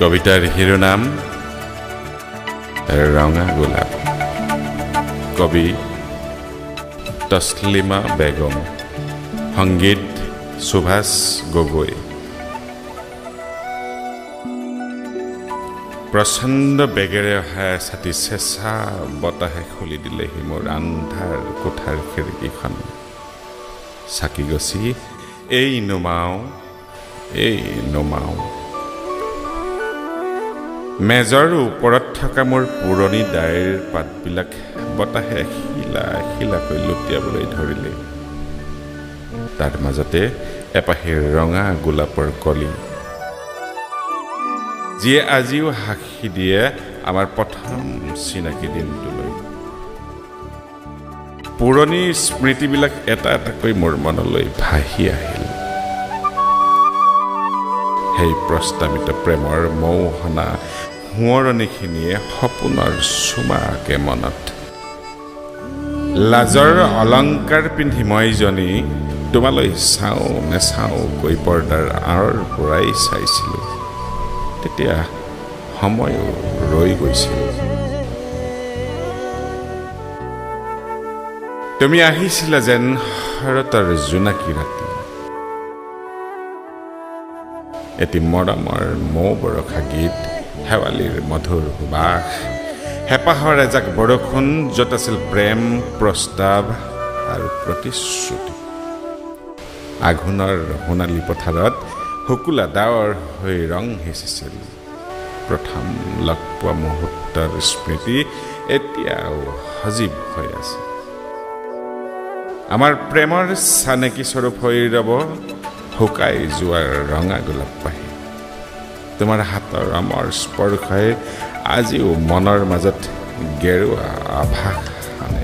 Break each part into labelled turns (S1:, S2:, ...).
S1: কবিতাৰ শিৰোনাম ৰঙা গোলাপ। কবি তছলিমা বেগম, সংগীত সুভাষ গগৈ। প্ৰচণ্ড বেগেৰে অহা ছাতি চেঁচা বতাহে খুলি দিলেহি মোৰ আন্ধাৰ কোঠাৰ খিৰিকীখন। চাকি গছি এই নুমাও মেজৰ ওপৰত থকা মোৰ পুৰণি ডায়েৰ পাতবিলাক বতাহে শিলা শিলাকৈ লুটিয়াবলৈ ধৰিলে। তাৰ মাজতে এপাহি ৰঙা গোলাপৰ কলি, যিয়ে আজিও সাক্ষী দিয়ে আমাৰ প্ৰথম চিনাকি দিনটোলৈ। পুৰণি স্মৃতিবিলাক এটা এটাকৈ মোৰ মনলৈ ভাহি আহিল। সেই প্ৰস্তাৱিত প্ৰেমৰ মৌহনা সোঁৱৰণিখিনিয়ে সপোনৰ চুমাকে মনত। লাজৰ অলংকাৰ পিন্ধি মই জনী তোমালৈ চাওঁ নেচাওঁকৈ পৰ্দাৰ আঁৰৰ পৰাই চাইছিলোঁ। তেতিয়া সময়ো ৰৈ গৈছিল। তুমি আহিছিলা যেন শৰতৰ জোনাকী ৰাতি, এটি মৰমৰ মৌ বৰষা গীত, শেৱালিৰ মধুৰ সুবাস, হেঁপাহৰ এজাক বৰষুণ, য'ত আছিল প্ৰেম, প্ৰস্তাৱ আৰু প্ৰতিশ্ৰুতি। আঘোণৰ সোণালী পথাৰত শুকুলা ডাৱৰ হৈ ৰং সিঁচিছিল। প্ৰথম লগ পোৱা মুহূৰ্তৰ স্মৃতি এতিয়াও সজীৱ হৈ আছে। আমাৰ প্ৰেমৰ চানেকি স্বৰূপ হৈ ৰব শুকাই যোৱাৰ ৰঙা গোলাপ পাহি। তোমাৰ হাতৰ আমৰ স্পৰ্শই আজিও মনৰ মাজত গেৰুৱা আভাস আনে।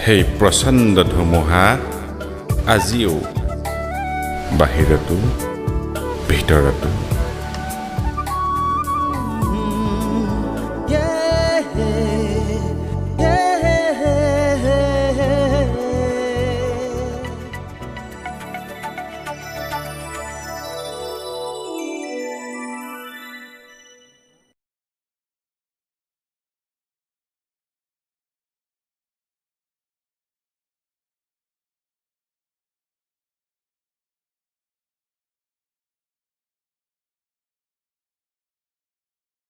S1: সেই প্ৰচণ্ড ধুমুহা আজিও বাহিৰতো ভিতৰতো